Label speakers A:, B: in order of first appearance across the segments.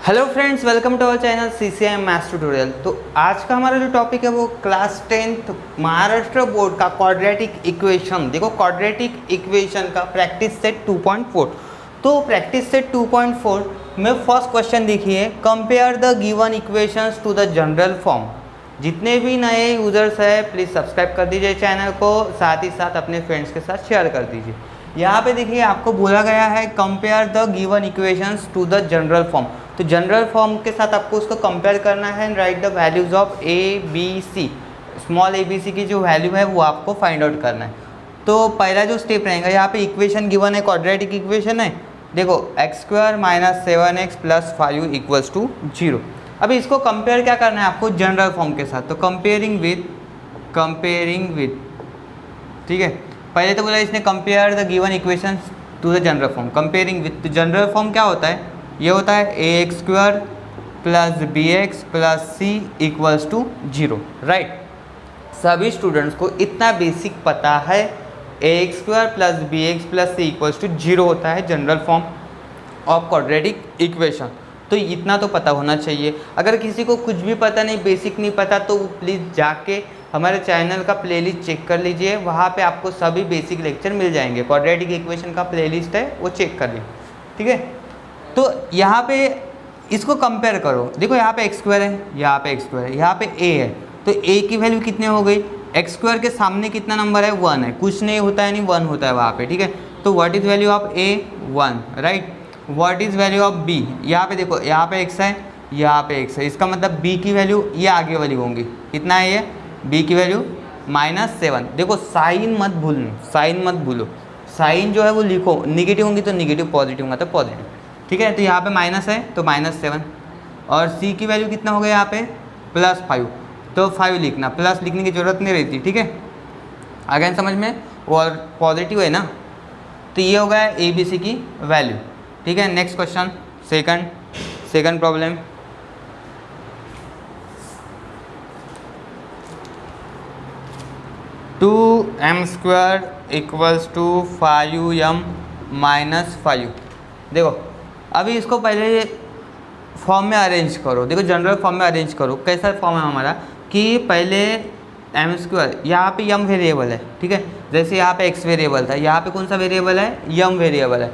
A: Hello friends, welcome to our channel CCI maths tutorial. तो आज का हमारा जो टॉपिक है वो क्लास 10th महाराष्ट्र बोर्ड का क्वाड्रेटिक इक्वेशन। देखो, क्वाड्रेटिक इक्वेशन का प्रैक्टिस सेट 2.4। तो प्रैक्टिस सेट 2.4 में फर्स्ट क्वेश्चन देखिए, compare the given equations to the general form. जितने भी नए यूजर्स हैं प्लीज़ सब्सक्राइब कर दीजिए चैनल को, साथ ही साथ अपने फ्रेंड्स के साथ शेयर कर दीजिए। यहाँ पे देखिए आपको बोला गया है compare the given equations to the general form. तो जनरल फॉर्म के साथ आपको उसको कंपेयर करना है and write the values of ABC। Small ABC की जो वैल्यू है वो आपको फाइंड आउट करना है। तो पहला जो स्टेप रहेगा, यहाँ पे इक्वेशन गिवन है, क्वाड्रेटिक इक्वेशन है। देखो x² - 7x + 5u = 0। अभी इसको कंपेयर क्या करना है आपको जनरल फॉर्म के साथ। तो कंपेयरिंग विथ, ठीक है। पहले तो बोला इसने compare the given equation two the general form. Comparing with general form क्या होता है, ये होता है ax² + bx + c = 0, राइट। सभी स्टूडेंट्स को इतना बेसिक पता है, ax² + bx + c = 0 होता है general form of quadratic equation. तो इतना तो पता होना चाहिए। अगर किसी को कुछ भी पता नहीं, बेसिक नहीं पता, तो प्लीज़ जाके हमारे चैनल का प्लेलिस्ट चेक कर लीजिए, वहाँ पे आपको सभी बेसिक लेक्चर मिल जाएंगे। क्वाड्रेटिक इक्वेशन का प्लेलिस्ट है, वो चेक कर लीजिए, ठीक है। तो यहाँ पे इसको कंपेयर करो। देखो यहाँ पे x² है, यहाँ पे x² है, यहाँ पे a है। तो a की वैल्यू कितने हो गई, x² के सामने कितना नंबर है, 1 है। कुछ नहीं होता है, नहीं 1 होता है वहाँ पे, ठीक है। तो what is value of a, 1, right. What is value of b, यहाँ पे देखो, यहाँ पे x है, यहाँ पे x है। इसका मतलब b की वैल्यू ये आगे वाली होंगी। कितना है ये, b की वैल्यू -7। देखो साइन मत भूलो, साइन जो है वो लिखो, निगेटिव होंगी तो निगेटिव, पॉजिटिव होगा तो पॉजिटिव, ठीक है। तो यहाँ पे माइनस है तो -7, और c की वैल्यू कितना हो गया यहाँ पे +5। तो 5 लिखना, प्लस लिखने की ज़रूरत नहीं रहती, ठीक है। अगेन समझ में, और पॉजिटिव है ना, तो ये हो गया ABC की वैल्यू, ठीक है। Next question, second problem. m² = 5m - 5u। देखो अभी इसको पहले फॉर्म में अरेंज करो। देखो जनरल फॉर्म में अरेंज करो। कैसा फॉर्म है हमारा कि पहले m², यहाँ पे m वेरिएबल है, ठीक है। जैसे यहाँ पे x वेरिएबल था, यहाँ पे कौन सा वेरिएबल है, m वेरिएबल है।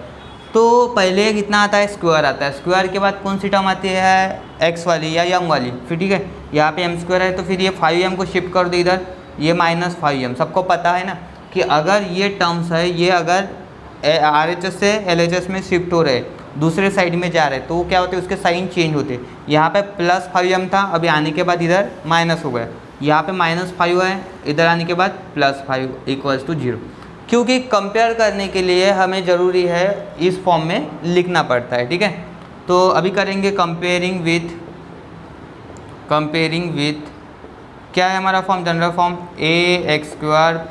A: तो पहले कितना आता है, स्क्वायर आता है। स्क्वायर के बाद कौन सी टर्म आती है, x वाली या m वाली, फिर ठीक है। यहाँ पे m² है तो फिर ये 5m को शिफ्ट कर दो इधर, ये -5m। सबको पता है ना कि अगर ये टर्म्स है, ये अगर RHS से LHS में शिफ्ट हो रहे, दूसरे साइड में जा रहे, तो वो क्या होते हैं, उसके साइन चेंज होते। यहाँ पे +5m था, अभी आने के बाद इधर माइनस हो गया। यहाँ पे -5 है, इधर आने के बाद +5 = 0। क्योंकि कंपेयर करने के लिए हमें ज़रूरी है इस फॉर्म में लिखना पड़ता है, ठीक है। तो अभी करेंगे कंपेयरिंग विथ क्या है हमारा form, general form ax² +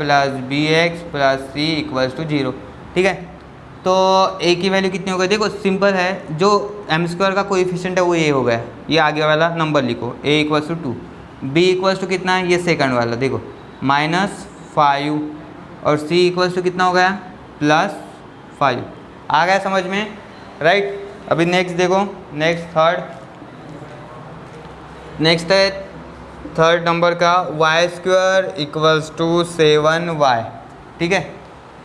A: bx + c = 0, ठीक है। तो a की वैल्यू कितनी हो गई, देखो सिंपल है, जो m² का कोएफिशिएंट है वो a हो गया, ये आगे वाला नंबर लिखो, a = 2, b = कितना है, ये सेकंड वाला, देखो -5, और c = कितना हो गया, +5। आ गया समझ में, राइट। अभी नेक्स्ट देखो, नेक्स्ट है थर्ड नंबर का y² = 7y, ठीक है।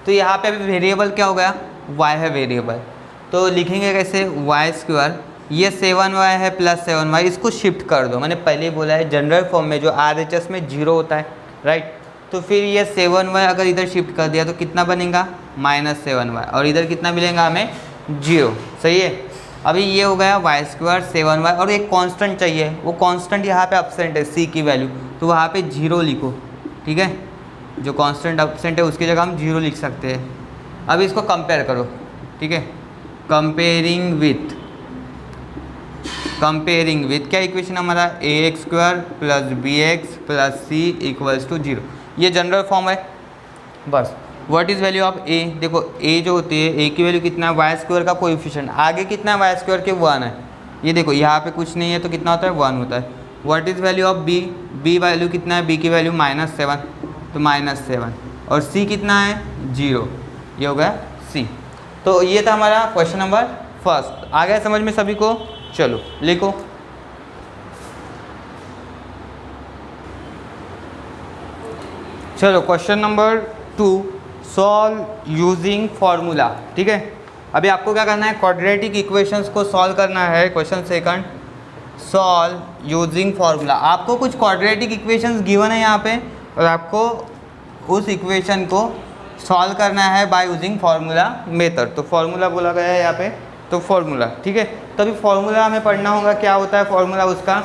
A: तो यहाँ पे अभी वेरिएबल क्या हो गया, y है वेरिएबल। तो लिखेंगे कैसे, y², ये 7y है +7y, इसको शिफ्ट कर दो। मैंने पहले ही बोला है जनरल फॉर्म में जो RHS में 0 होता है, राइट। तो फिर ये 7y अगर इधर शिफ्ट कर दिया तो कितना बनेगा, -7y, और इधर कितना मिलेगा हमें, 0, सही है। अभी ये हो गया y² 7y, और एक कांस्टेंट चाहिए, वो कांस्टेंट यहाँ पे एब्सेंट है, c की वैल्यू, तो वहाँ पे 0 लिखो, ठीक है। जो कांस्टेंट एब्सेंट है उसकी जगह हम 0 लिख सकते हैं। अब इसको कंपेयर करो, ठीक है। कंपेयरिंग विथ क्या इक्वेशन हमारा, ax² + bx + c = 0। ये जनरल फॉर्म है बस। What is value of a, देखो a जो होती है, a की वैल्यू कितना है, y² का कोएफिशिएंट आगे कितना है, y² के 1 है। ये देखो यहाँ पे कुछ नहीं है तो कितना होता है, 1 होता है। What is value of b value कितना है, b की वैल्यू -7, तो -7, और c कितना है, 0, ये हो गया c। तो ये था हमारा क्वेश्चन नंबर फर्स्ट। आ गया समझ में सभी को। चलो लिखो। चलो question number 2, solve using formula. ठीक है, अभी आपको क्या करना है, क्वाड्रेटिक इक्वेशंस को सॉल्व करना है। Question second, solve using formula. आपको कुछ क्वाड्रेटिक इक्वेशंस गिवन है यहाँ पे और आपको उस इक्वेशन को सॉल्व करना है बाय यूजिंग फार्मूला मेथड। तो फार्मूला बोला गया है यहाँ पे, तो फार्मूला। ठीक है, तो अभी फार्मूला हमें पढ़ना होगा, क्या होता है फार्मूला उसका।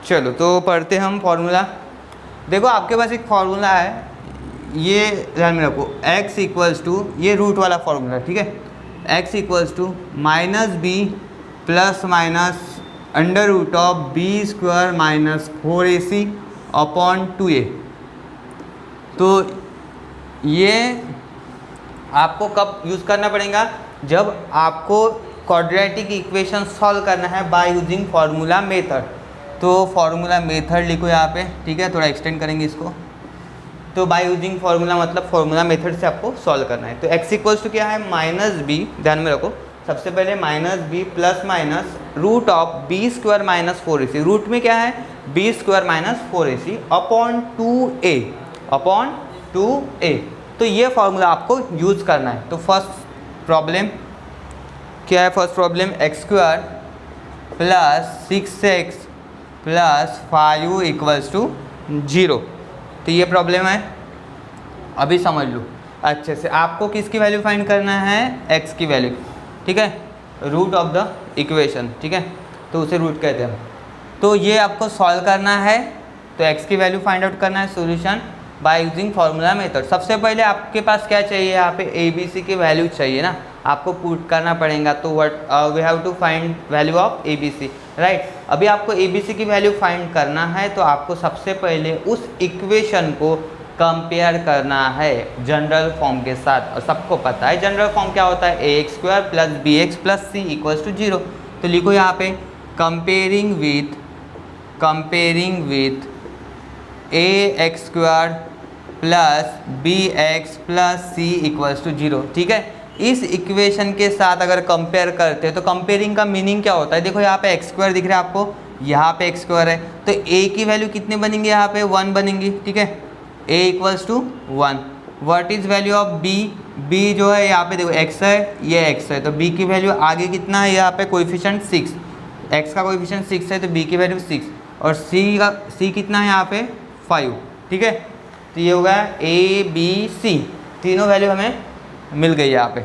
A: चलो तो पढ़ते हम फार्मूला। देखो आपके पास एक फार्मूला है, ये ध्यान में रखो, x इक्वल्स टू, ये रूट वाला फार्मूला। ठीक है, x equals to minus b plus minus under root of b square minus 4ac upon 2a। तो ये आपको कब यूज़ करना पड़ेगा, जब आपको क्वाड्रेटिक इक्वेशन सॉल्व करना है बाय यूजिंग फार्मूला मेथड। तो फार्मूला मेथड लिखो यहाँ पे। ठीक है, थोड़ा एक्सटेंड करेंगे इसको। तो बाय यूजिंग फार्मूला मतलब फार्मूला मेथड से आपको सॉल्व करना है। तो x इक्वल्स टू क्या है, माइनस बी, ध्यान में रखो सबसे पहले minus b plus minus root of b square minus 4ac। Root में क्या है, b square minus 4ac upon 2a, upon 2a। तो ये फार्मूला आपको यूज़ करना है। तो फर्स्ट प्रॉब्लम क्या है, first problem x square plus 6x plus 5 equals to 0। तो ये प्रॉब्लम है, अभी समझ लो अच्छे से। आपको किसकी वैल्यू फाइंड करना है, x की वैल्यू। ठीक है, रूट ऑफ द इक्वेशन। ठीक है, तो उसे रूट कहते हैं। तो ये आपको सॉल्व करना है, तो x की वैल्यू फाइंड आउट करना है, solution by using formula method. सबसे पहले आपके पास क्या चाहिए, यहाँ पे ABC की वैल्यू चाहिए ना, आपको पुट करना पड़ेगा। तो what we have to find value of ABC, right. अभी आपको ABC की वैल्यू फाइंड करना है, तो आपको सबसे पहले उस इक्वेशन को कंपेयर करना है जनरल फॉर्म के साथ। और सबको पता है जनरल फॉर्म क्या होता है, ax square plus bx plus c equals to 0। तो लिखो यहाँ पे comparing with ax square plus bx plus c equals to 0। ठीक है, इस इक्वेशन के साथ अगर कंपेयर करते हैं तो कंपेयरिंग का मीनिंग क्या होता है, देखो यहाँ पे एक्स स्क्वायर दिख रहा है आपको, यहाँ पे एक्स स्क्वायर है, तो a की वैल्यू कितने बनेंगे, यहाँ पे 1 बनेंगी। ठीक है, a equals to 1। What is value of b जो है यहाँ पे देखो x है, ये x है, तो b की वैल्यू आगे कितना है, यहाँ पे कोएफिशिएंट 6, x का कोएफिशिएंट 6 है, तो b की वैल्यू 6, और c कितना है यहाँ पे 5। ठीक है, तो ये होगा a b c, तीनों वैल्यू हमें मिल गई यहाँ पे।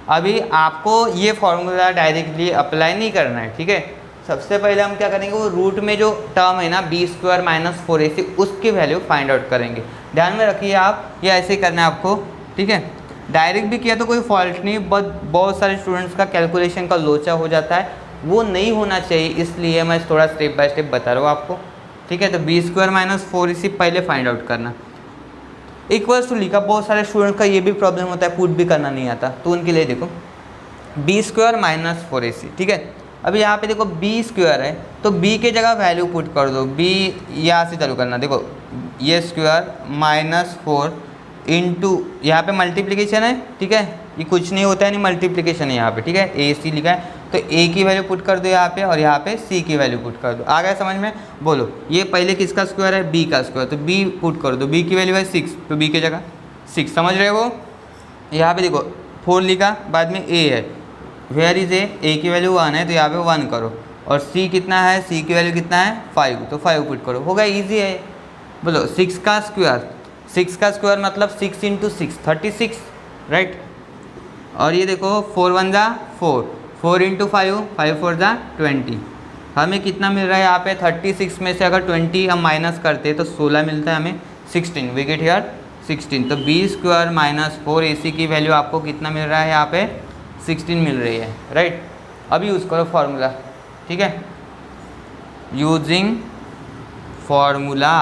A: अभी आपको ये फॉर्मूला डायरेक्टली अप्लाई नहीं करना है। ठीक है, सबसे पहले हम क्या करेंगे, वो रूट में जो टर्म है ना बी स्क्वायर माइनस 4ac, उसकी वैल्यू फाइंड आउट करेंगे। ध्यान में रखिए आप, ये ऐसे ही करना है आपको। ठीक है, डायरेक्ट भी किया तो कोई फॉल्ट नहीं, बट बहुत सारे स्टूडेंट्स का कैलकुलेशन का लोचा हो जाता है, वो नहीं होना चाहिए, इसलिए मैं थोड़ा स्टेप बाय स्टेप बता रहा हूँ आपको। ठीक है, तो बी स्क्वायर माइनस 4ac पहले फाइंड आउट करना, इक्वल्स टू लिखा। बहुत सारे स्टूडेंट का ये भी प्रॉब्लम होता है, पुट भी करना नहीं आता, तो उनके लिए देखो बी स्क्वायर माइनस 4ac। ठीक है, अभी यहाँ पे देखो बी स्क्वायर है, तो बी के जगह वैल्यू पुट कर दो। बी यहाँ से चालू करना, देखो ये स्क्वायर माइनस 4 इंटू, यहाँ पे मल्टीप्लिकेशन है। ठीक है, ये कुछ नहीं होता है, नहीं मल्टीप्लिकेशन है यहाँ पे। ठीक है, AC लिखा है, तो A की वैल्यू पुट कर दो यहाँ पे, और यहाँ पे C की वैल्यू पुट कर दो। आ गया समझ में, बोलो ये पहले किसका स्क्वायर है, B का स्क्वायर, तो B पुट कर दो। B की वैल्यू है 6, तो B की जगह 6, समझ रहे हो। यहाँ पे देखो 4 लिखा, बाद में A है, वेयर इज A की वैल्यू 1 है, तो यहाँ पे 1 करो, और C कितना है, C की वैल्यू कितना है 5, तो 5 पुट करो, होगा ईजी है। बोलो 6 का स्क्वायर, 6 का स्क्वायर मतलब 6 इंटू 6 36, राइट। और ये देखो 4 1 जा 4, 4 इंटू 5, 5 4 जा 20। हमें कितना मिल रहा है यहाँ पे, 36 में से अगर 20 हम माइनस करते हैं तो 16 मिलता है हमें, 16, वी गेट हियर 16। तो बी स्क्वायर माइनस 4ac की वैल्यू आपको कितना मिल रहा है, यहाँ पे 16 मिल रही है, राइट। अब यूज़ करो फार्मूला। ठीक है, यूजिंग फार्मूला।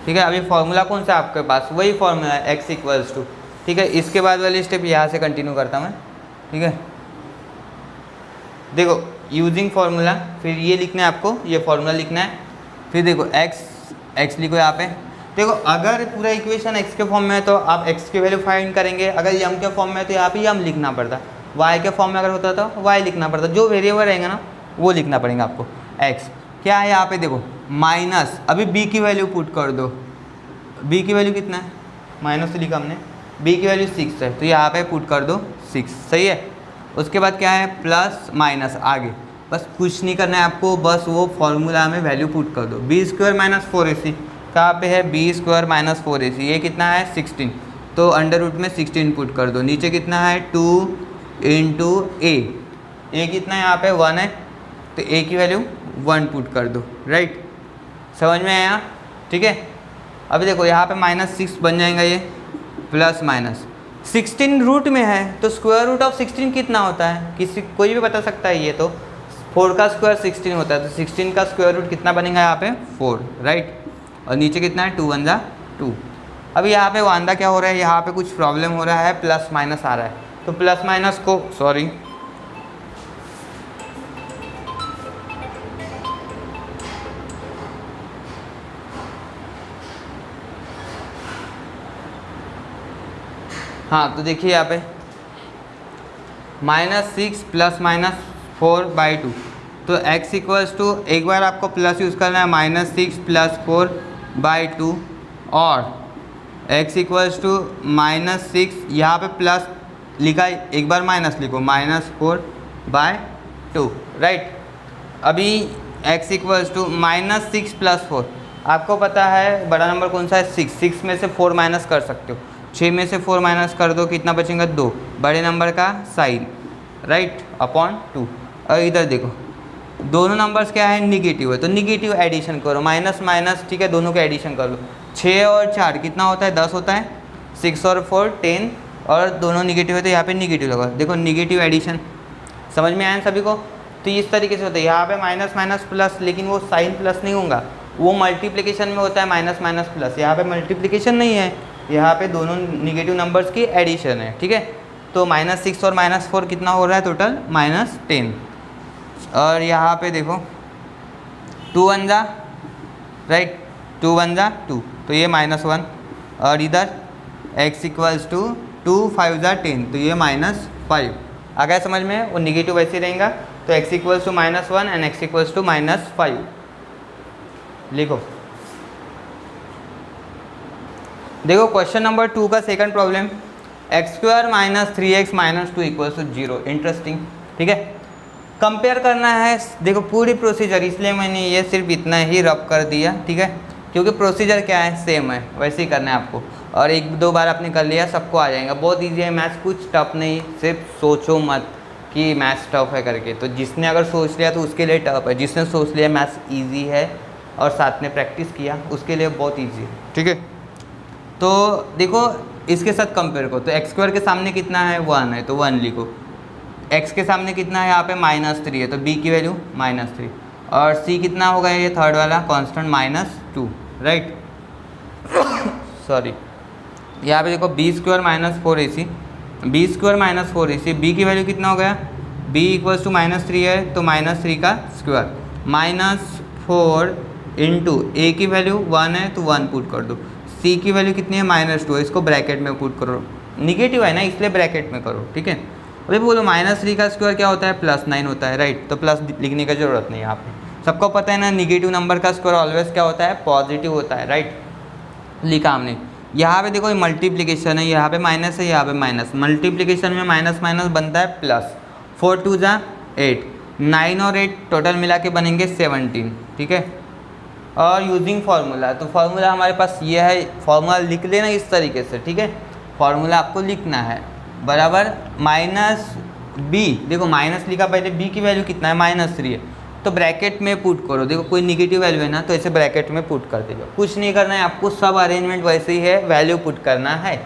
A: ठीक है, अभी फार्मूला कौन सा आपके पास, वही फार्मूला है x इक्वल्स टू। ठीक है, इसके बाद वाली स्टेप यहाँ से कंटिन्यू करता मैं। ठीक है, देखो यूजिंग फार्मूला, फिर ये लिखना है आपको, ये फार्मूला लिखना है, फिर देखो x लिखो यहाँ पे। देखो अगर पूरा इक्वेशन x के फॉर्म में है तो आप x की वैल्यू फाइंड करेंगे, अगर यम के फॉर्म में है तो यहाँ पे यम लिखना पड़ता। y के फॉर्म में अगर होता तो y लिखना पड़ता, जो वेरिएबल रहेगा ना वो लिखना पड़ेगा आपको। x क्या है यहाँ पे देखो माइनस, अभी b की वैल्यू पुट कर दो, b की वैल्यू कितना है, माइनस तो लिखा हमने, b की वैल्यू 6 है तो यहाँ पे पुट कर दो 6, सही है। उसके बाद क्या है प्लस माइनस आगे, बस कुछ नहीं करना है आपको, बस वो फॉर्मूला में वैल्यू पुट कर दो। बी स्क्वायर माइनस 4ac कहाँ पे है, बी स्क्वायर माइनस 4ac ये कितना है 16, तो अंडर रूट में 16 पुट कर दो। नीचे कितना है 2 इंटू ए कितना है यहाँ पे 1 है तो ए की वैल्यू 1 पुट कर दो, राइट। समझ में आया, ठीक है। अभी देखो यहाँ पे -6 बन जाएगा, ये प्लस माइनस 16 रूट में है तो स्क्वायर रूट ऑफ 16 कितना होता है, किसी कोई भी बता सकता है। ये तो 4 का स्क्वायर 16 होता है तो 16 का स्क्वायर रूट कितना बनेगा यहाँ पे 4, राइट। और नीचे कितना है 2 1 जा 2। अभी यहाँ पे वांदा क्या हो रहा है, यहाँ पे कुछ प्रॉब्लम हो रहा है, प्लस माइनस आ रहा है तो प्लस माइनस को सॉरी हाँ, तो देखिए यहाँ पे -6 प्लस -4/2 तो x इक्वल्स टू, एक बार आपको प्लस यूज़ करना है -6 प्लस 4/2 और x इक्वल्स टू -6, यहाँ पे प्लस लिखा है, एक बार माइनस लिखो -4/2, राइट। अभी x इक्वल्स टू -6 प्लस 4, आपको पता है बड़ा नंबर कौन सा है 6 में से 4 माइनस कर सकते हो, 6 में से 4 माइनस कर दो कितना बचेगा 2, बड़े नंबर का साइन, राइट, अपॉन 2। और इधर देखो दोनों नंबर्स क्या है निगेटिव है तो निगेटिव एडिशन करो, माइनस माइनस, ठीक है, दोनों का एडिशन कर लो। 6 और 4 कितना होता है 10 होता है, 6 और 4 10 और दोनों निगेटिव है तो यहाँ पे निगेटिव लगा, देखो निगेटिव एडिशन। समझ में आया ना सभी को, तो इस तरीके से होता है। यहाँ पे माइनस माइनस प्लस, लेकिन वो साइन प्लस नहीं होगा, वो मल्टीप्लिकेशन में होता है माइनस माइनस प्लस, यहाँ पे मल्टीप्लिकेशन नहीं है, यहाँ पे दोनों निगेटिव नंबर्स की एडिशन है, ठीक है। तो -6 और -4 कितना हो रहा है टोटल -10। और यहाँ पे देखो 2 1 जा, राइट, 2 1 जा 2 तो ये -1 और इधर x इक्वल्स टू 2 5 जा 10 तो ये -5 आ गया समझ में, वो निगेटिव वैसे रहेगा तो x equals to -1 and x equals to -5 लिखो। देखो क्वेश्चन नंबर 2 का second problem, x² - 3x - 2 equals to 0, interesting, ठीक है। कंपेयर करना है, देखो पूरी प्रोसीजर, इसलिए मैंने ये सिर्फ इतना ही रब कर दिया, ठीक है, क्योंकि प्रोसीजर क्या है सेम है, वैसे ही करना है आपको। और 1-2 बार आपने कर लिया सबको आ जाएगा, बहुत ईजी है मैथ्स, कुछ टफ नहीं, सिर्फ सोचो मत कि मैथ्स टफ है करके। तो जिसने अगर सोच लिया तो उसके लिए टफ है, जिसने सोच लिया मैथ्स ईजी है और साथ में प्रैक्टिस किया उसके लिए बहुत ईजी है, ठीक है। तो देखो इसके साथ कंपेयर करो, तो x² के सामने कितना है 1 है तो 1 लिखो, x के सामने कितना है यहाँ पे -3 है तो b की वैल्यू -3 और c कितना होगा ये थर्ड वाला कांस्टेंट -2, राइट। सॉरी, यहाँ पे देखो b² - 4ac, b² - 4ac, b की वैल्यू कितना हो गया, b इक्वल्स टू -3 है तो -3 का स्क्वायर, -4 इंटू a की वैल्यू 1 है तो 1 पुट कर दो, c की वैल्यू कितनी है -2 है, इसको ब्रैकेट में पुट करो, निगेटिव है ना इसलिए ब्रैकेट में करो, ठीक है। अभी बोलो -3 का स्क्वायर क्या होता है +9 होता है, राइट, तो प्लस लिखने की ज़रूरत नहीं है यहाँ पे, सबको पता है ना निगेटिव नंबर का स्क्वायर ऑलवेज क्या होता है पॉजिटिव होता है, राइट, लिखा हमने। यहाँ पे देखो ये मल्टीप्लिकेशन है, यहाँ पे माइनस है, यहाँ पे माइनस, मल्टीप्लिकेशन में माइनस माइनस बनता है प्लस, 4 2 जा 8, 9 और 8 टोटल मिला के बनेंगे 17, ठीक है। और यूजिंग फार्मूला, तो फार्मूला हमारे पास ये है, फार्मूला लिख लेना इस तरीके से, ठीक है, फार्मूला आपको लिखना है बराबर -b, देखो माइनस लिखा पहले, b की वैल्यू कितना है -3 है तो ब्रैकेट में पुट करो, देखो कोई निगेटिव वैल्यू है ना तो ऐसे ब्रैकेट में पुट कर देगा, कुछ नहीं करना है आपको, सब अरेंजमेंट वैसे ही है, वैल्यू पुट करना है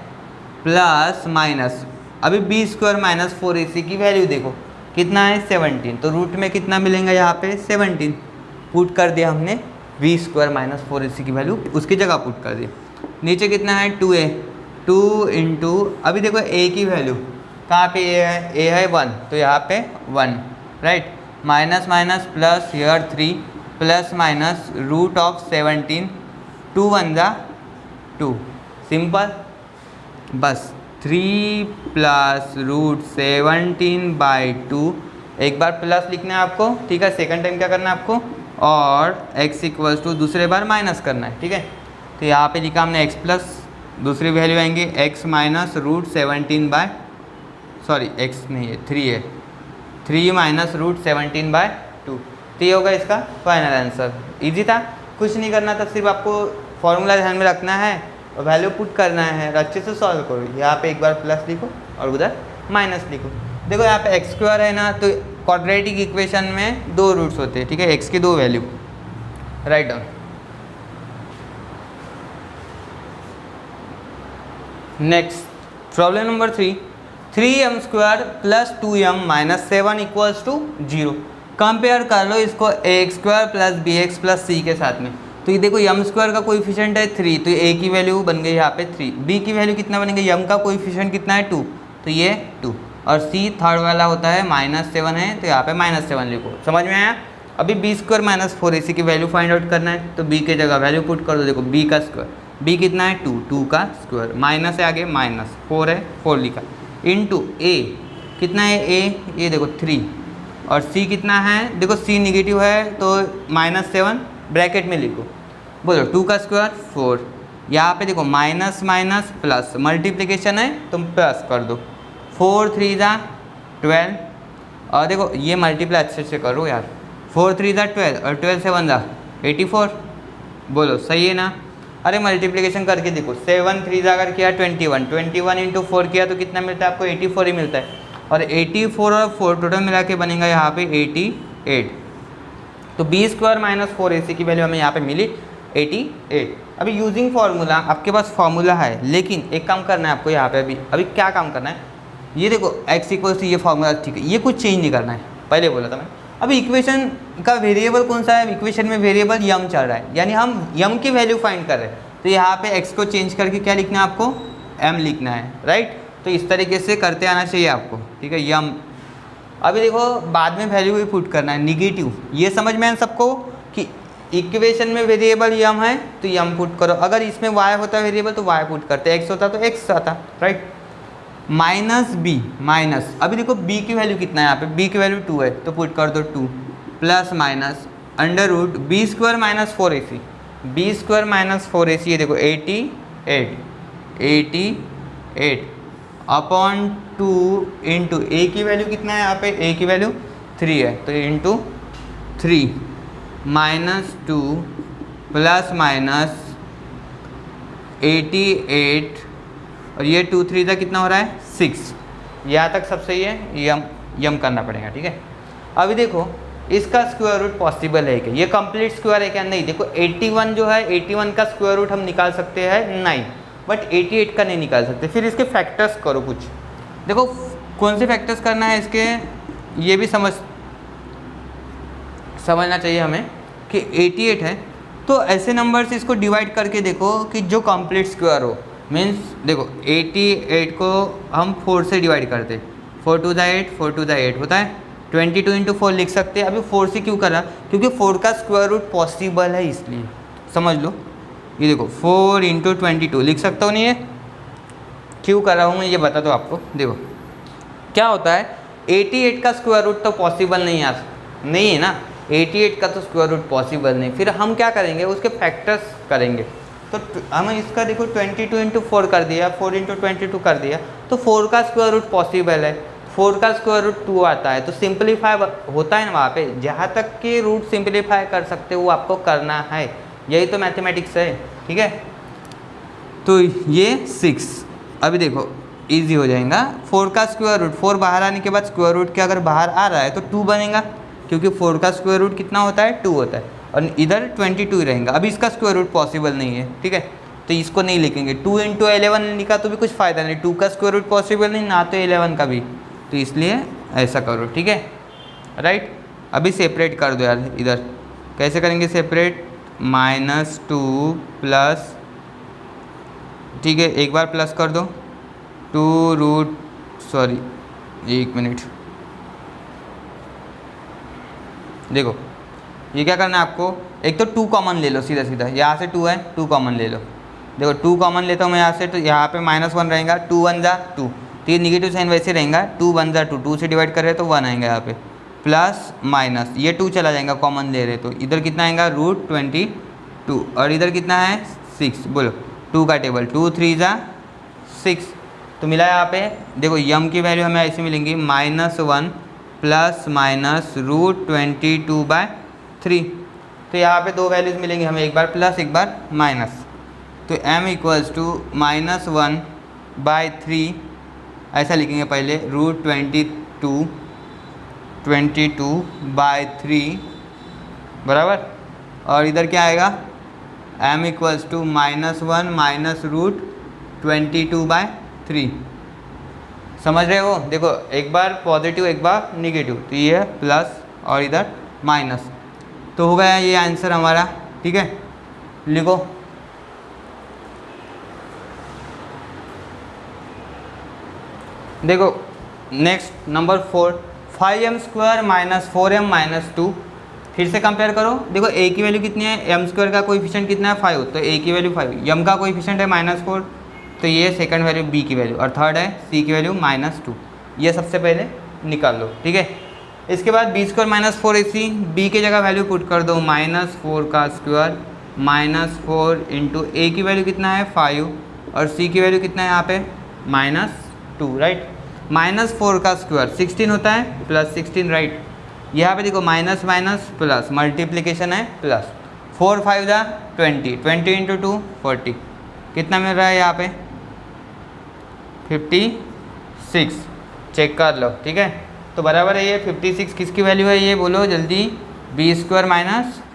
A: प्लस माइनस। अभी b² - 4ac की वैल्यू देखो कितना है 17, तो रूट में कितना मिलेगा यहाँ पे 17 पुट कर दिया हमने, b² - 4ac की वैल्यू उसकी जगह पुट कर दी। नीचे कितना है 2a, 2 इंटू, अभी देखो a की वैल्यू कहाँ पे a है 1 तो यहाँ पे 1, right, minus minus plus here 3 plus minus root of 17, 2 1 जा 2, सिंपल, बस 3 प्लस √17/2, एक बार प्लस लिखना है आपको, ठीक है, सेकंड टाइम क्या करना है आपको, और x इक्वल्स टू दूसरे बार माइनस करना है, ठीक है। तो यहाँ पे लिखा हमने x प्लस, दूसरी वैल्यू आएंगे x माइनस √17/, सॉरी x नहीं है 3 है, 3 माइनस √17/2। तो ये होगा इसका फाइनल आंसर। इजी था, कुछ नहीं करना था, सिर्फ आपको फॉर्मूला ध्यान में रखना है और वैल्यू पुट करना है और अच्छे से सॉल्व करो। यहाँ पे एक बार प्लस लिखो और उधर माइनस लिखो। देखो यहाँ पे x स्क्वायर है ना, तो क्वाड्रेटिक इक्वेशन में 2 रूट्स होते हैं, ठीक है, x की 2 value, right down. Next problem number 3, 3m square plus 2m minus 7 equals to 0। Compare कर लो इसको ax square plus bx plus c के साथ में। तो ये देखो m स्क्वायर का कोएफिशिएंट है 3, तो a की वैल्यू बन गई यहाँ पे 3, b की वैल्यू कितना बनेगा, m का कोएफिशिएंट कितना है 2, तो ये 2, और c थर्ड वाला होता है -7 है, तो यहाँ पे -7 लिखो। समझ में आया। अभी b स्क्वायर माइनस 4ac की वैल्यू फाइंड आउट करना है, तो b के जगह वैल्यू पुट कर दो। देखो b का स्क्वायर, b कितना है 2, 2 का स्क्वायर, माइनस है आगे -4 है 4 लिखा, इंटू a कितना है a, ये देखो 3, और c कितना है, देखो c निगेटिव है तो -7 ब्रैकेट में लिखो, बोलो 2 का स्क्वायर 4, यहाँ पे देखो माइनस माइनस प्लस, मल्टीप्लिकेशन है तुम प्लस कर दो, 4 3 ज़ा 12, और देखो ये मल्टीप्लाई अच्छे से करो यार, 4 3 ज़ा 12 और 12 7 ज़ा 84, बोलो सही है ना। अरे मल्टीप्लिकेशन करके देखो, 7 3 ज़ा अगर किया 21, 21 इंटू 4 किया तो कितना मिलता है आपको, 84 ही मिलता है, और 84 और 4 टोटल मिला के बनेगा यहाँ पे 88। तो b स्क्वायर माइनस 4ac की वैल्यू हमें यहाँ पे मिली 88। अभी यूजिंग फार्मूला, आपके पास फार्मूला है, लेकिन एक काम करना है आपको यहाँ पे, अभी क्या काम करना है, ये देखो x इक्वल्स टू ये फार्मूला, ठीक है, ये कुछ चेंज नहीं करना है, पहले बोला था मैं। अभी इक्वेशन का वेरिएबल कौन सा है, इक्वेशन में वेरिएबल यम चल रहा है, यानी हम यम की वैल्यू फाइंड कर रहे हैं, तो यहाँ पे x को चेंज करके क्या लिखना है आपको, m लिखना है, राइट। तो इस तरीके से करते आना चाहिए आपको, ठीक है, यम। अभी देखो बाद में वैल्यू भी पुट करना है, निगेटिव, ये समझ में है सबको कि इक्वेशन में वेरिएबल यम है तो यम पुट करो, अगर इसमें y होता है वेरिएबल तो y पुट करते, x होता तो x आता, राइट। माइनस b माइनस, अभी देखो b की वैल्यू कितना है यहाँ पे, b की वैल्यू 2 है तो पुट कर दो 2, plus minus under root b square minus 4ac, b square minus 4ac, ये देखो 88 अपॉन 2 इंटू a की वैल्यू कितना है यहाँ पे, a की वैल्यू 3 है तो इंटू 3 -2 प्लस माइनस 88, और ये 2 3 का कितना हो रहा है 6, यहाँ तक सब सही है, यम करना पड़ेगा, ठीक है। अभी देखो इसका स्क्वायर रूट पॉसिबल है क्या, ये कंप्लीट स्क्वायर है क्या, नहीं। देखो 81 जो है, 81 का स्क्वायर रूट हम निकाल सकते हैं 9, बट 88 का नहीं निकाल सकते। फिर इसके फैक्टर्स करो कुछ, देखो कौन से फैक्टर्स करना है इसके, ये भी समझना चाहिए हमें कि 88 है तो ऐसे नंबर से इसको डिवाइड करके देखो कि जो कंप्लीट स्क्वायर हो, मीन्स देखो 88 को हम 4 से डिवाइड करते, 4 2 ज़ा 8, 4 2 ज़ा 8 होता है, 22 इंटू 4 लिख सकते हैं। अभी 4 से क्यों करा, क्योंकि 4 का स्क्वायर रूट पॉसिबल है, इसलिए समझ लो। ये देखो 4 इंटू 22 लिख सकता हूँ, नहीं है क्यों कर रहा हूँ मैं ये बता दो आपको। देखो क्या होता है, 88 का स्क्वायर रूट तो पॉसिबल नहीं है ना, 88 का तो स्क्वायर रूट पॉसिबल नहीं। फिर हम क्या करेंगे, उसके फैक्टर्स करेंगे। तो हम इसका देखो 22 इंटू 4 कर दिया, 4 इंटू 22 कर दिया, तो 4 का स्क्वायर रूट पॉसिबल है, 4 का स्क्वायर रूट 2 आता है, तो सिंपलीफाई होता है ना वहाँ पे, जहाँ तक कि रूट सिंपलीफाई कर सकते हो वो आपको करना है, यही तो मैथमेटिक्स है, ठीक है। तो ये 6, अभी देखो इजी हो जाएगा। 4 का स्क्वायर रूट, 4 बाहर आने के बाद स्क्वायर रूट के अगर बाहर आ रहा है तो 2 बनेगा, क्योंकि 4 का स्क्वायर रूट कितना होता है 2 होता है, और इधर 22 ही रहेगा। अभी इसका स्क्वायर रूट पॉसिबल नहीं है, ठीक है, तो इसको नहीं लिखेंगे। 2 इंटू 11 लिखा तो भी कुछ फ़ायदा नहीं, 2 का स्क्वायर रूट पॉसिबल नहीं ना, तो 11 का भी, तो इसलिए ऐसा करो, ठीक है, राइट। अभी सेपरेट कर दो यार, इधर कैसे करेंगे सेपरेट, -2 प्लस, ठीक है, एक बार प्लस कर दो, 2 रूट, सॉरी 1 मिनट, देखो ये क्या करना है आपको, एक तो 2 कॉमन ले लो, सीधा सीधा यहाँ से 2 है, 2 कॉमन ले लो, देखो 2 कॉमन लेता हूँ मैं यहाँ से, तो यहाँ पे -1 रहेगा, 2 1 जा 2, तो ये निगेटिव साइन वैसे रहेगा, 2 1 जा 2, 2 से डिवाइड कर रहे तो 1 आएगा यहाँ पे, प्लस माइनस ये 2 चला जाएगा, कॉमन ले रहे तो इधर कितना आएगा √22, और इधर कितना है 6, बोलो 2 का टेबल, 2 3 जा 6, तो मिला यहाँ पे। देखो यम की वैल्यू हमें ऐसे मिलेंगी -1 प्लस माइनस √22/3, तो यहाँ पे दो वैल्यूज़ मिलेंगी हमें, एक बार प्लस एक बार माइनस, तो m इक्वल्स टू -1/3 ऐसा लिखेंगे पहले, √22/3 बराबर, और इधर क्या आएगा m इक्वल्स टू -1 माइनस √22/3, समझ रहे हो। देखो एक बार पॉजिटिव एक बार निगेटिव, तो ये है प्लस और इधर माइनस, तो हो गया ये आंसर हमारा, ठीक है। लिखो देखो नेक्स्ट नंबर 4, 5m² - 4m - 2, फिर से कंपेयर करो। देखो a की वैल्यू कितनी है, m² का कोएफिशिएंट कितना है 5, तो a की वैल्यू 5, m का कोएफिशिएंट है -4, तो ये सेकंड वैल्यू b की वैल्यू, और थर्ड है c की वैल्यू -2, ये सबसे पहले निकाल लो, ठीक है। इसके बाद b² - 4ac, b की जगह वैल्यू पुट कर दो, -4 का स्क्वायर -4 इंटू a की वैल्यू कितना है 5, और c की वैल्यू कितना है यहाँ पे -2, राइट। -4 का स्क्वायर 16 होता है, प्लस 16, राइट। यहाँ पे देखो माइनस माइनस प्लस, मल्टीप्लिकेशन है प्लस, 4 5 जा 20, 20 इंटू 2 40, कितना मिल रहा है यहाँ पे 56, चेक कर लो, ठीक है। तो बराबर है ये 56, किसकी वैल्यू है ये बोलो जल्दी, b² -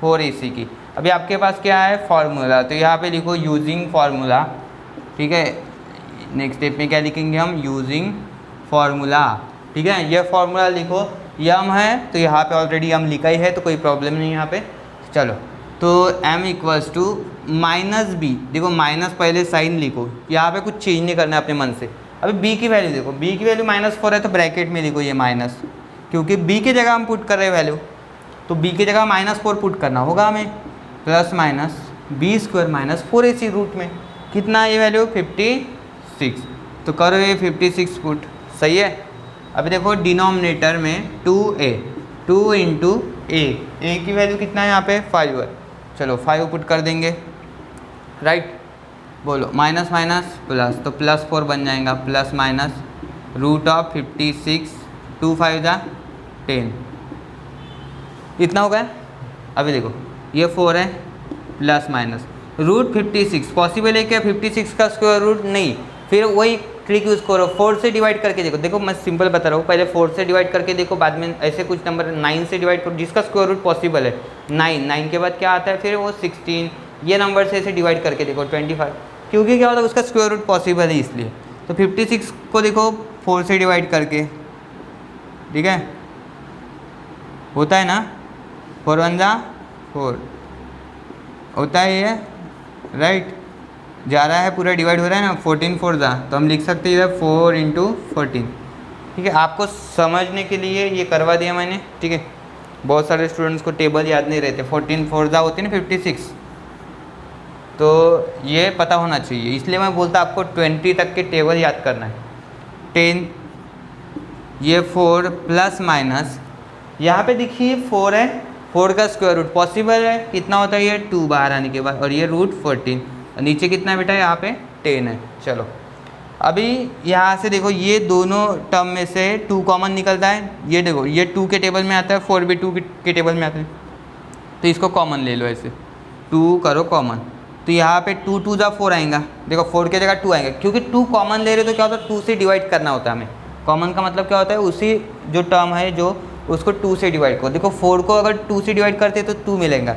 A: 4ac की। अभी आपके पास क्या है फार्मूला, तो यहाँ पे लिखो यूजिंग फार्मूला, ठीक है। नेक्स्ट स्टेप में क्या लिखेंगे हम, यूजिंग फार्मूला, ठीक है। ये फार्मूला लिखो, यम है तो यहाँ पे ऑलरेडी यम लिखा ही है, तो कोई प्रॉब्लम नहीं यहाँ पे। चलो तो m इक्वल्स टू -b, देखो माइनस पहले साइन लिखो, यहाँ पे कुछ चेंज नहीं करना है अपने मन से। अभी b की वैल्यू देखो, b की वैल्यू -4 है तो ब्रैकेट में लिखो ये माइनस, क्योंकि b की जगह हम पुट कर रहे हैं वैल्यू, तो b की जगह -4 पुट करना होगा हमें, plus minus b² - 4ac root में कितना है ये वैल्यू 56, तो करो ये 56 पुट, सही है। अभी देखो डिनोमिनेटर में 2a, 2 इंटू a की वैल्यू कितना है यहाँ पे 5 है, चलो 5 पुट कर देंगे, राइट। बोलो माइनस माइनस प्लस, तो +4 बन जाएगा, प्लस माइनस √56, 2 5 जा 10, इतना हो गया। अभी देखो ये 4 है, प्लस माइनस √56 पॉसिबल है क्या 56 का स्क्वायर रूट, नहीं, फिर वही ट्रिक यूज़ करो, 4 से डिवाइड करके देखो। देखो मैं सिंपल बता रहा हूँ, पहले 4 से डिवाइड करके देखो, बाद में ऐसे कुछ नंबर 9 से डिवाइड करो जिसका स्क्वायर रूट पॉसिबल है, 9 के बाद क्या आता है फिर वो 16, ये नंबर से ऐसे डिवाइड करके देखो 25, क्योंकि क्या होता है उसका स्क्वायर रूट पॉसिबल है इसलिए। तो 56 को देखो 4 से डिवाइड करके, ठीक है, होता है ना 4 1 जा 4 होता है ये, राइट, जा रहा है पूरा डिवाइड हो रहा है ना, 14 4 जा, तो हम लिख सकते हैं इधर 4 इंटू 14, ठीक है। आपको समझने के लिए ये करवा दिया मैंने, ठीक है। बहुत सारे स्टूडेंट्स को टेबल याद नहीं रहते, 14 4 जा होती है ना 56, तो ये पता होना चाहिए, इसलिए मैं बोलता आपको 20 तक के टेबल याद करना है। 10, ये 4 प्लस माइनस, यहाँ पे देखिए 4 है, 4 का स्क्वायर रूट पॉसिबल है, कितना होता है ये 2 बाहर आने के बाद, और ये √14, नीचे कितना है बेटा यहाँ पे 10 है। चलो अभी यहाँ से देखो ये दोनों टर्म में से 2 कॉमन निकलता है, ये देखो ये 2 के टेबल में आता है, 4 भी 2 के टेबल में आता है, तो इसको कॉमन ले लो, ऐसे 2 करो कॉमन, तो यहाँ पे 2 2 जा 4 आएगा, देखो 4 की जगह 2 आएगा, क्योंकि 2 कॉमन ले रहे हो तो क्या होता है 2 से डिवाइड करना होता है हमें। कॉमन का मतलब क्या होता है उसी जो टर्म है जो उसको 2 से डिवाइड करो। देखो 4 को अगर 2 से डिवाइड करते हैं तो 2 मिलेगा,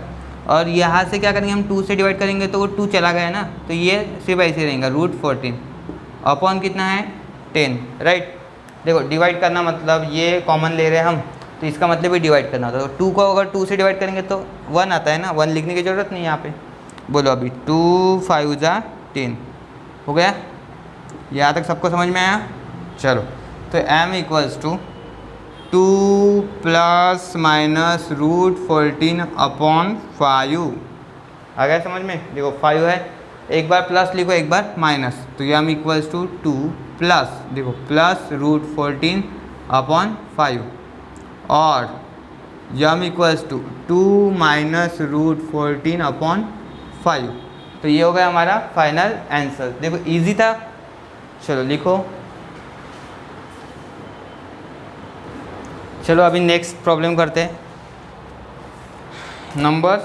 A: और यहाँ से क्या करेंगे हम 2 से डिवाइड करेंगे तो वो 2 चला गया ना, तो ये सिर्फ ऐसे रहेगा √14 अपॉन कितना है 10, राइट। देखो डिवाइड करना मतलब ये कॉमन ले रहे हैं हम, तो इसका मतलब ही डिवाइड करना होता है। तो 2 को अगर 2 से डिवाइड करेंगे तो 1 आता है ना, 1 लिखने की ज़रूरत नहीं यहाँ पे। बोलो अभी 2 5 जा 10 हो गया, यहाँ तक सबको समझ में आया। चलो तो m equals to 2 plus minus √14 upon 5 आ गया समझ में। देखो 5 है, एक बार प्लस लिखो एक बार माइनस, तो यम इक्वल्स टू 2 प्लस देखो प्लस √14 अपॉन 5 और यम इक्वल्स टू 2 माइनस √14 अपॉन 5। तो ये हो गया हमारा फाइनल आंसर। देखो इजी था, चलो लिखो। चलो अभी नेक्स्ट प्रॉब्लम करते हैं। Number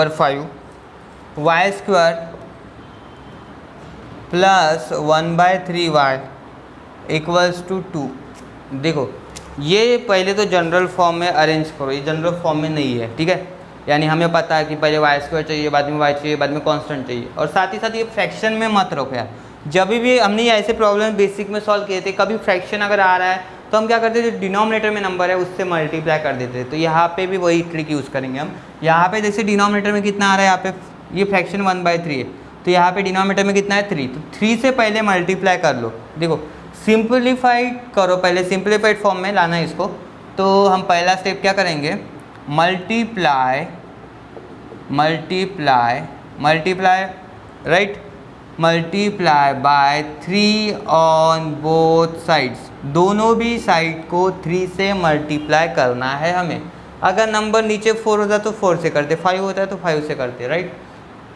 A: 5 y square plus 1/3y equals to 2। देखो ये पहले तो जनरल फॉर्म में अरेंज करो, ये जनरल फॉर्म में नहीं है, ठीक है। यानी हमें पता है कि पहले वाई स्क्वायर चाहिए, बाद में वाई चाहिए, बाद में कांस्टेंट चाहिए। और साथ ही साथ ये फ्रैक्शन में मत रखो यार। जब भी हमने ये ऐसे प्रॉब्लम बेसिक में सॉल्व किए थे, कभी फ्रैक्शन अगर आ रहा है तो हम क्या करते थे, जो डिनोमिनेटर में नंबर है उससे मल्टीप्लाई कर देते थे। तो यहाँ पे भी वही ट्रिक यूज़ करेंगे हम। यहाँ पे जैसे डिनोमिनेटर में कितना आ रहा है, यहाँ पे ये फ्रैक्शन 1/3 है, तो यहाँ पे डिनोमिनेटर में कितना है 3, तो 3 से पहले मल्टीप्लाई कर लो। देखो सिंप्लीफाइड करो, पहले सिंप्लीफाइड फॉर्म में लाना है इसको। तो हम पहला स्टेप क्या करेंगे, multiply right, multiply by 3 on both sides. दोनों भी साइड को 3 से मल्टीप्लाई करना है हमें। अगर नंबर नीचे 4 होता तो 4 से करते, 5 होता है तो 5 से करते, राइट।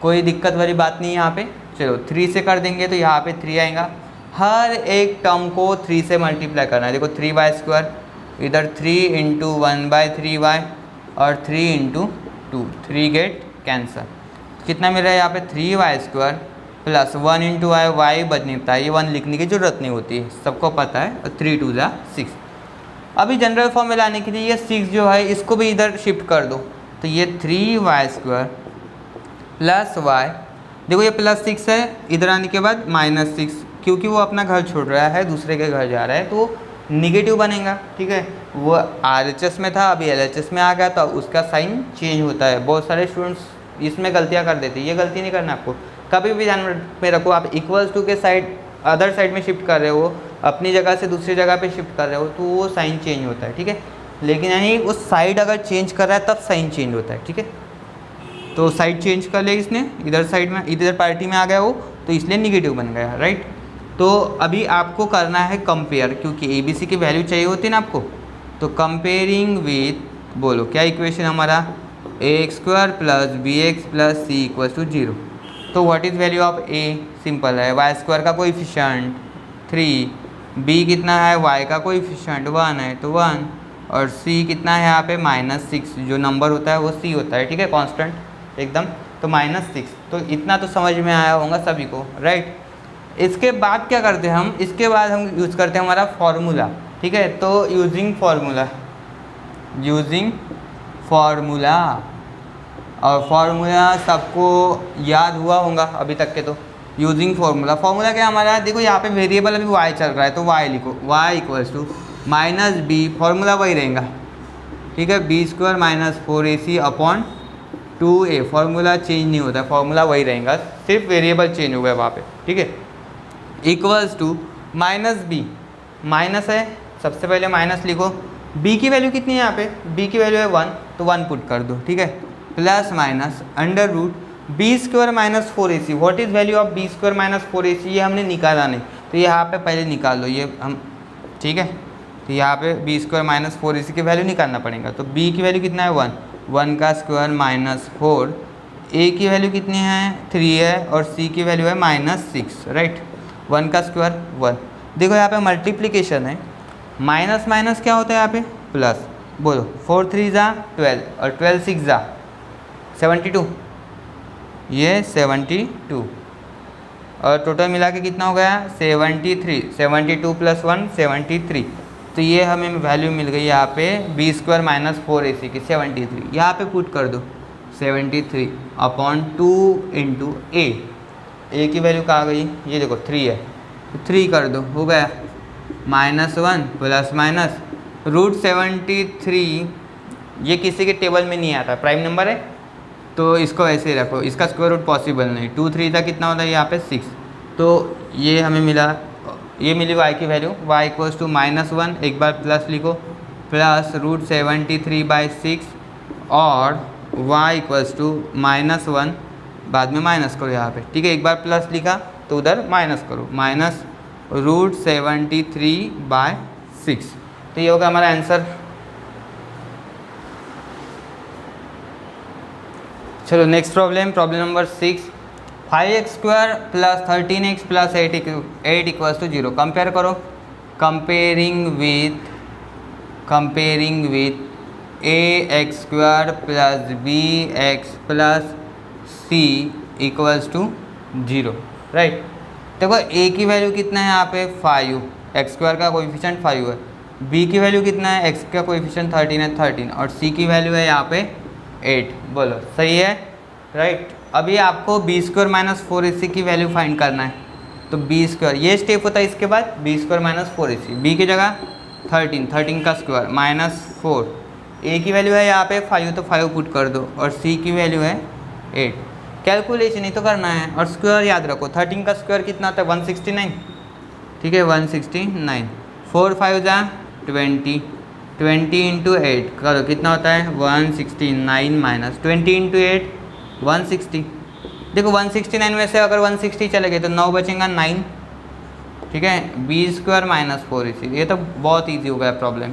A: कोई दिक्कत वाली बात नहीं है यहाँ पे। चलो 3 से कर देंगे तो यहाँ पे 3 आएगा। हर एक टर्म को 3 से मल्टीप्लाई करना है। देखो 3y स्क्वायर, इधर 3 इंटू 1/3y और 3 इंटू 2, 3 गेट कैंसर। कितना मिल रहा है यहाँ पे 3y square plus 1 into y बच नहीं पाता, ये 1 लिखने की ज़रूरत नहीं होती है, सबको पता है। 3 2 = 6। अभी जनरल फॉर्म में लाने के लिए ये 6 जो है इसको भी इधर शिफ्ट कर दो, तो ये 3y स्क्वायर प्लस y, देखो ये +6 है, इधर आने के बाद -6, क्योंकि वो अपना घर छोड़ रहा है, दूसरे के घर जा रहा है, तो निगेटिव बनेगा, ठीक है। वो RHS में था, अभी LHS में आ गया, तो उसका साइन चेंज होता है। बहुत सारे स्टूडेंट्स इसमें गलतियाँ कर देते हैं, ये गलती नहीं करना आपको। कभी भी ध्यान में रखो, आप इक्वल्स टू के साइड अदर साइड में शिफ्ट कर रहे हो, अपनी जगह से दूसरी जगह पे शिफ्ट कर रहे हो, तो वो साइन चेंज होता है, ठीक है। लेकिन यानी वो साइड अगर चेंज कर रहा है तब साइन चेंज होता है, ठीक है। तो साइड चेंज कर लिया इसने, इधर साइड में, इधर पार्टी में आ गया वो, तो इसलिए निगेटिव बन गया, राइट। तो अभी आपको करना है कंपेयर, क्योंकि ABC की वैल्यू चाहिए होती है ना आपको। तो कंपेयरिंग विथ, बोलो क्या इक्वेशन हमारा, ax² plus bx plus c = 0। तो what is value of a, simple है, y² का कोएफिशिएंट 3, b कितना है, y का कोएफिशिएंट 1 है तो 1, और c कितना है यहाँ पे -6, जो नंबर होता है वो c होता है, ठीक है, कांस्टेंट एकदम। तो -6, तो इतना तो समझ में आया होगा सभी को, राइट। इसके बाद क्या करते हैं हम, इसके बाद हम यूज़ करते हैं हमारा फॉर्मूला, ठीक है। तो यूजिंग फार्मूला, और फार्मूला सबको याद हुआ होगा अभी तक के। तो यूजिंग फार्मूला क्या हमारा, देखो यहाँ पे वेरिएबल अभी y चल रहा है, तो y लिखो, y = -b, फार्मूला वही रहेगा, ठीक है, b² - 4ac upon 2a। Formula change नहीं होता, फार्मूला वही रहेगा, सिर्फ वेरिएबल चेंज हुआ है वहाँ पे, ठीक है। इक्वल्स टू -b, माइनस है, सबसे पहले माइनस लिखो। b की वैल्यू कितनी है यहाँ पे, b की वैल्यू है 1, तो 1 पुट कर दो, ठीक है। Plus minus under root b² - 4ac। What is value of b² - 4ac, ये हमने निकाला नहीं, तो यहाँ पे पहले निकाल लो ये हम, ठीक है। तो यहाँ पे b² - 4ac की वैल्यू निकालना पड़ेगा। तो b की वैल्यू कितना है 1 का स्क्वायर -4, a की वैल्यू कितनी है 3 है, और c की वैल्यू है -6, राइट। 1 का स्क्वायर 1। देखो यहाँ पे मल्टीप्लिकेशन है, माइनस माइनस क्या होता है यहाँ पे प्लस, बोलो 4 3 = 12 और 12 6 = 72, ये 72, और टोटल मिला के कितना हो गया 73, 72 + 1 73। तो ये हमें वैल्यू मिल गई यहाँ पे b² - 4ac की 73। यहाँ पे पुट कर दो 73 अपॉन 2 इंटू a की वैल्यू कहाँ गई, ये देखो 3 है, तो 3 कर दो, हो गया -1 प्लस माइनस √73। ये किसी के टेबल में नहीं आता, प्राइम नंबर है तो इसको ऐसे ही रखो, इसका स्क्वायर रूट पॉसिबल नहीं। 2 3 था, कितना होता है यहाँ पे 6। तो ये हमें मिला, ये मिली y की वैल्यू, y = -1, एक बार प्लस लिखो, प्लस √73/6, और y = -1 बाद में माइनस करो यहाँ पे, ठीक है। एक बार प्लस लिखा तो उधर माइनस करो, माइनस √73/6। तो ये होगा हमारा आंसर। चलो next problem, problem number 6। 5x² + 13x + 8 = 0। Compare करो, comparing with ax² + bx + c = 0, right. देखो a की वैल्यू कितना है यहाँ पे 5, x² का कोएफिशिएंट 5 है, b की वैल्यू कितना है, x का कोएफिशिएंट 13 है 13, और c की वैल्यू है यहाँ पे 8। बोलो सही है, राइट। अभी आपको b² - 4ac की वैल्यू फाइंड करना है। तो b², ये स्टेप होता है, इसके बाद b² - 4ac, b की जगह 13 का स्क्वायर -4, a की वैल्यू है यहाँ पे 5 तो 5 पुट कर दो, और c की वैल्यू है 8। कैलकुलेशन ही तो करना है, और स्क्वायर याद रखो, 13 का स्क्वायर कितना होता है 169, ठीक है 169। 4 5 जा 20, 20 × 8 करो कितना होता है 169 - 20 × 8 160। देखो 169 में से अगर 160 चले गए तो 9 बचेगा 9, ठीक है। b² - 4ac, ये तो बहुत ईजी हो गया प्रॉब्लम,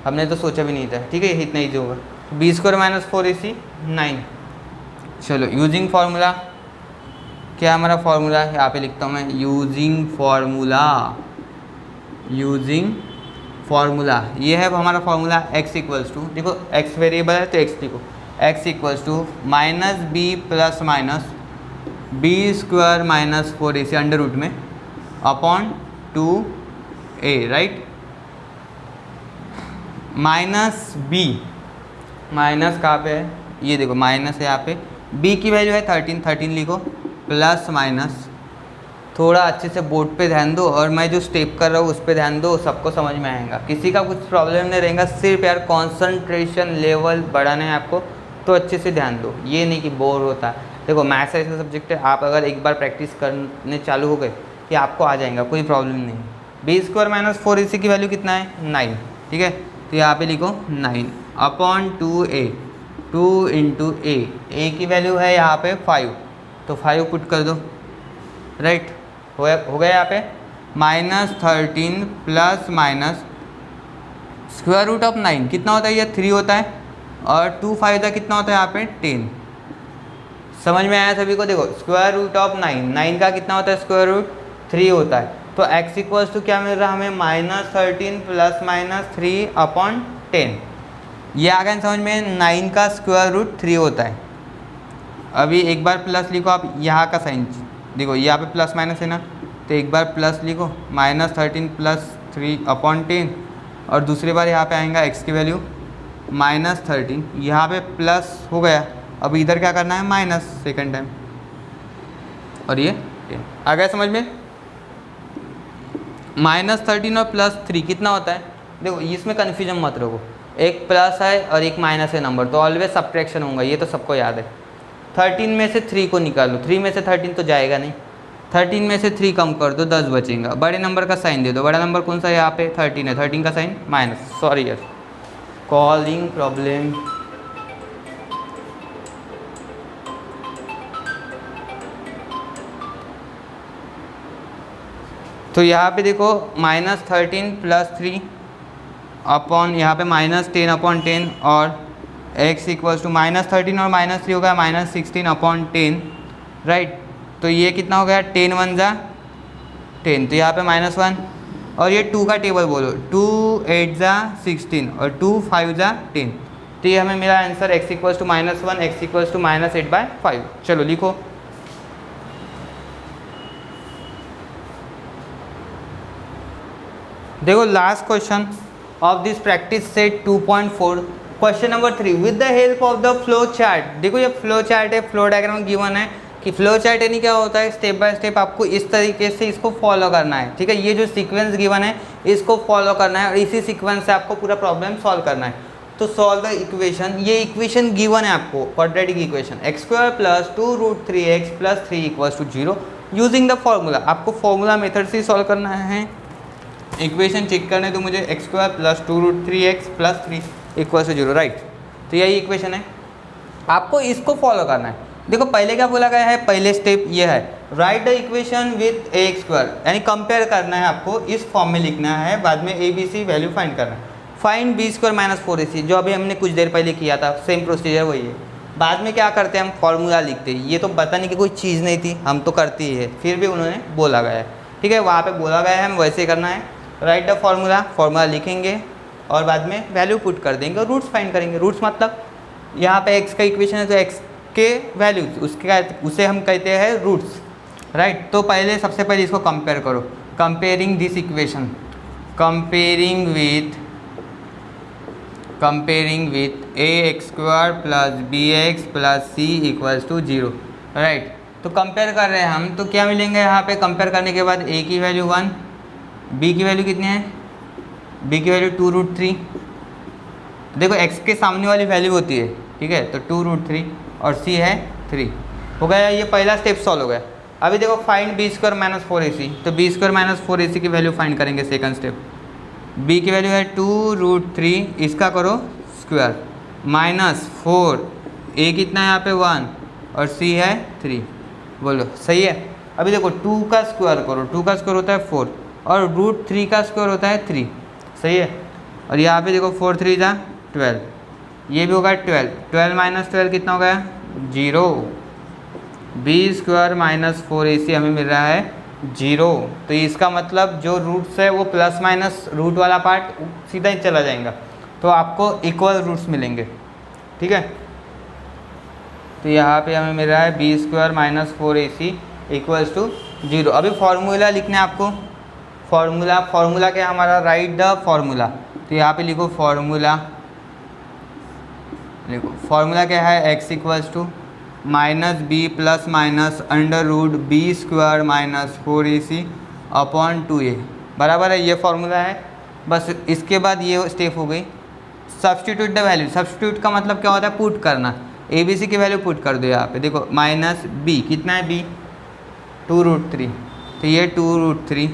A: हमने तो सोचा भी नहीं था, ठीक है इतना ईजी होगा। b² - 4ac 9। चलो यूजिंग फार्मूला, क्या हमारा फार्मूला है यहाँ पे लिखता हूँ मैं, यूजिंग फार्मूला, ये है हमारा फार्मूला। x = देखो x वेरिएबल है तो x लिखो, x = -b + b² - 4ac under root में upon 2a, right. -b, minus कहाँ पे है, ये देखो माइनस है यहाँ पे, b की वैल्यू है 13 लिखो, प्लस माइनस, थोड़ा अच्छे से बोर्ड पे ध्यान दो, और मैं जो स्टेप कर रहा हूँ उस पर ध्यान दो, सबको समझ में आएगा, किसी का कुछ प्रॉब्लम नहीं रहेगा। सिर्फ यार कंसंट्रेशन लेवल बढ़ाना है आपको, तो अच्छे से ध्यान दो, ये नहीं कि बोर होता है। देखो मैथ्स ऐसा सब्जेक्ट है, आप अगर एक बार प्रैक्टिस करने चालू हो गए कि आपको आ जाएगा, कोई प्रॉब्लम नहीं। b² - 4ac की वैल्यू कितना है 9, ठीक है। तो यहाँ पे लिखो 9 अपॉन 2a, 2 × a की वैल्यू है यहाँ पे 5, तो 5 पुट कर दो, राइट। हो गया यहाँ पे -13 प्लस माइनस √9 कितना होता है, ये 3 होता है, और 2 5 कितना होता है यहाँ पे 10। समझ में आया सभी को। देखो √9 का कितना होता है, √3 होता है। तो x = क्या मिल रहा है हमें -13 प्लस -3 अपॉन 10। ये आ गया समझ में, 9 का √3 होता है। अभी एक बार प्लस लिखो आप, यहाँ का साइन देखो, यहाँ पे प्लस माइनस है ना, तो एक बार प्लस लिखो -13 प्लस 3 अपॉन 10, और दूसरी बार यहाँ पे आएगा x की वैल्यू -13, यहाँ पे प्लस हो गया, अब इधर क्या करना है माइनस सेकेंड टाइम, और ये 10 आ गया समझ में। -13 और +3 कितना होता है, देखो इसमें कन्फ्यूजन मत रखो, एक प्लस है और एक माइनस है नंबर, तो ऑलवेज सब्ट्रैक्शन होगा, ये तो सबको याद है। 13 में से 3 को निकालो, 3 में से 13 तो जाएगा नहीं, 13 में से 3 कम कर दो 10 बचेगा, बड़े नंबर का साइन दे दो, बड़ा नंबर कौन सा है यहाँ पे 13 है, 13 का साइन माइनस, सॉरी यार कॉलिंग प्रॉब्लम। तो यहाँ पे देखो -13 प्लस 3 अपॉन यहाँ पे -10 अपॉन 10, और x = -13 और -3 हो गया -16 अपॉन 10, राइट। तो ये कितना हो गया 10 1 जा 10, तो यहाँ पे -1, और ये 2 का टेबल बोलो, 2 8 जा 16 और 2 5 जा 10, तो ये हमें मिला आंसर x = -1, x = -8/5। चलो लिखो। देखो last question of this practice set 2.4, question number 3, with the help of the flow chart. देखो ये फ्लो चार्ट है, फ्लो डायग्राम गिवन है कि फ्लो चार्ट यानी क्या होता है, स्टेप बाय स्टेप आपको इस तरीके से इसको फॉलो करना है, ठीक है। ये जो सीक्वेंस गिवन है इसको फॉलो करना है, और इसी सीक्वेंस से आपको पूरा प्रॉब्लम सॉल्व करना है। तो सॉल्व द इक्वेशन, ये इक्वेशन गिवन है आपको, quadratic equation x² + 2√3x + 3 = 0 using the formula. आपको फॉर्मूला मेथड से सॉल्व करना है। इक्वेशन चेक करने तो मुझे x² + 2√3x + 3 = 0, राइट। तो यही इक्वेशन है, आपको इसको फॉलो करना है। देखो पहले क्या बोला गया है, पहले स्टेप ये है right the equation with A square, यानी कंपेयर करना है आपको, इस फॉर्म में लिखना है, बाद में A B C value find करना है। Find B square minus 4ac, जो अभी हमने कुछ देर पहले किया था, सेम प्रोसीजर वही है। बाद में क्या करते हैं हम, फॉर्मूला लिखते हैं। ये तो बताने की कोई चीज़ नहीं थी, हम तो करते ही है, फिर भी उन्होंने बोला गया है, ठीक है, वहाँ पे बोला गया है, हम वैसे ही करना है। राइट द फार्मूला, फार्मूला लिखेंगे और बाद में वैल्यू पुट कर देंगे और रूट्स फाइंड करेंगे। रूट्स मतलब यहाँ पे एक्स का इक्वेशन है तो एक्स के वैल्यू उसे हम कहते हैं रूट्स, राइट। तो पहले सबसे पहले इसको कंपेयर करो, comparing this equation, comparing with a x square plus b x plus c equals to 0, right. तो कंपेयर कर रहे हैं हम, तो क्या मिलेंगे यहाँ पे, कंपेयर करने के बाद ए की वैल्यू 1, बी की वैल्यू कितनी है, बी की वैल्यू 2√3। देखो एक्स के सामने वाली वैल्यू होती है, ठीक है, तो 2√3 और सी है 3, हो गया। ये पहला स्टेप सॉल्व हो गया। अभी देखो find B square minus 4ac, तो बी स्क्वायर माइनस 4ac की वैल्यू फाइंड करेंगे। सेकंड स्टेप, बी की वैल्यू है 2√3, इसका करो स्क्वायर माइनस 4, ए कितना है यहाँ पे 1 और सी है 3, बोलो सही है। अभी देखो 2 का स्क्वायर करो, 2 का स्क्वायर होता है 4 और √3 का स्क्वायर होता है 3, सही है। और यहाँ पे देखो 4 3 जा 12, ये भी होगा 12, 12 माइनस 12 कितना हो गया 0। बी स्क्वायर माइनस 4ac हमें मिल रहा है 0, तो इसका मतलब जो रूट्स है वो प्लस माइनस रूट वाला पार्ट सीधा ही चला जाएगा, तो आपको इक्वल रूट्स मिलेंगे, ठीक है। तो यहाँ पे हमें मिल रहा है b square minus 4ac equals to 0। अभी फार्मूला लिखना है आपको, फार्मूला क्या है हमारा, राइट द फार्मूला। तो यहाँ पे लिखो फार्मूला, देखो फार्मूला क्या है, x equals to minus b plus minus under root b square minus 4ac upon 2a, बराबर है, ये फार्मूला है। बस इसके बाद ये स्टेप हो गई, सब्सटीट्यूट द वैल्यू। सब्सटीट्यूट का मतलब क्या होता है, पुट करना। ए बी सी की वैल्यू पुट कर दो यहाँ पे, देखो माइनस बी कितना है, बी 2√3, तो ये 2√3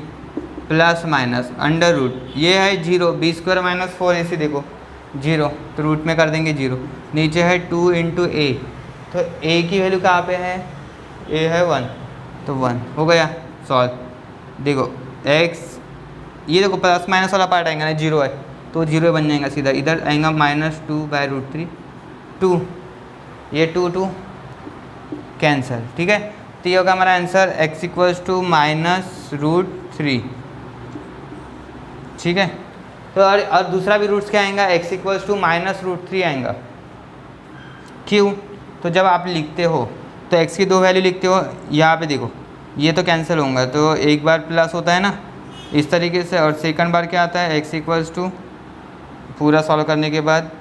A: प्लस माइनस अंडर रूट ये है 0, बी स्क्वायर माइनस 4ac देखो 0, तो रूट में कर देंगे 0, नीचे है 2 इंटू ए, तो a की वैल्यू कहाँ पे है, a है 1, तो 1 हो गया सॉल्व। देखो x, ये देखो प्लस माइनस वाला पार्ट आएगा ना, 0 है तो 0 बन जाएगा सीधा, इधर आएगा -2/√3, 2, ये 2 कैंसिल, ठीक है। तो ये होगा हमारा आंसर x इक्वल्स टू -√3, ठीक है। तो और दूसरा भी रूट्स क्या आएगा, x इक्वल्स टू -√3 आएगा। क्यों, तो जब आप लिखते हो तो x की 2 वैल्यू लिखते हो, यहाँ पे देखो ये तो कैंसिल होगा, तो एक बार प्लस होता है ना इस तरीके से, और सेकंड बार क्या आता है, x इक्वल्स टू पूरा सॉल्व करने के बाद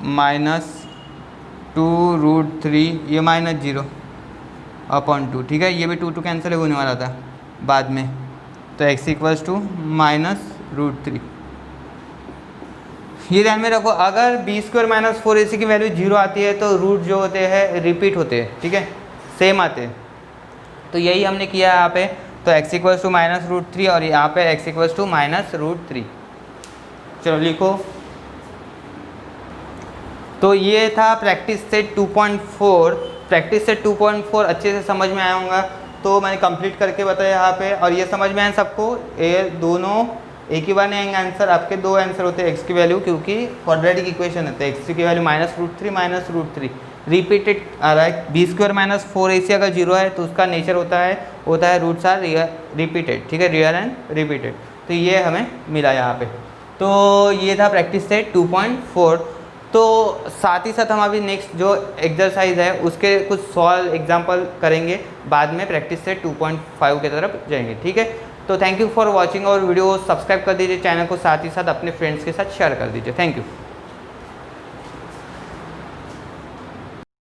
A: -2√3, ये -0 अपॉन 2, ठीक है। ये भी 2 कैंसिल होने वाला था बाद में, तो x इक्वल्स टू -√3। ये ध्यान में रखो, अगर बी स्क्वायर माइनस 4ac की वैल्यू 0 आती है तो रूट जो होते हैं रिपीट होते हैं, ठीक है, सेम आते हैं। तो यही हमने किया यहाँ पे, तो x इक्वल्स टू -√3 और यहाँ पे x इक्वल्स टू -√3। चलो लिखो, तो ये था प्रैक्टिस सेट 2.4। प्रैक्टिस सेट 2.4 अच्छे से समझ में आया होगा, तो मैंने कंप्लीट करके बताया यहाँ पे, और ये समझ में आया सबको, ये दोनों एक ही बार नहीं आएंगे आंसर, आपके 2 आंसर होते हैं x की वैल्यू, क्योंकि क्वाड्रेटिक इक्वेशन है, तो x की वैल्यू -√3 रिपीटेड आ रहा है। बी स्क्वायर माइनस 4ac अगर 0 है तो उसका नेचर होता है रूट्स आर रिपीटेड, ठीक है, रियल एंड रिपीटेड। तो ये हमें मिला यहाँ पे। तो ये था प्रैक्टिस सेट 2.4। तो साथ ही साथ हम अभी नेक्स्ट जो एक्सरसाइज है उसके कुछ सॉल्व एग्जाम्पल करेंगे, बाद में प्रैक्टिस सेट 2.5 की तरफ जाएंगे, ठीक है। तो थैंक यू फॉर वॉचिंग और वीडियो, सब्सक्राइब कर दीजिए चैनल को, साथ ही साथ अपने फ्रेंड्स के साथ शेयर कर दीजिए। Thank you.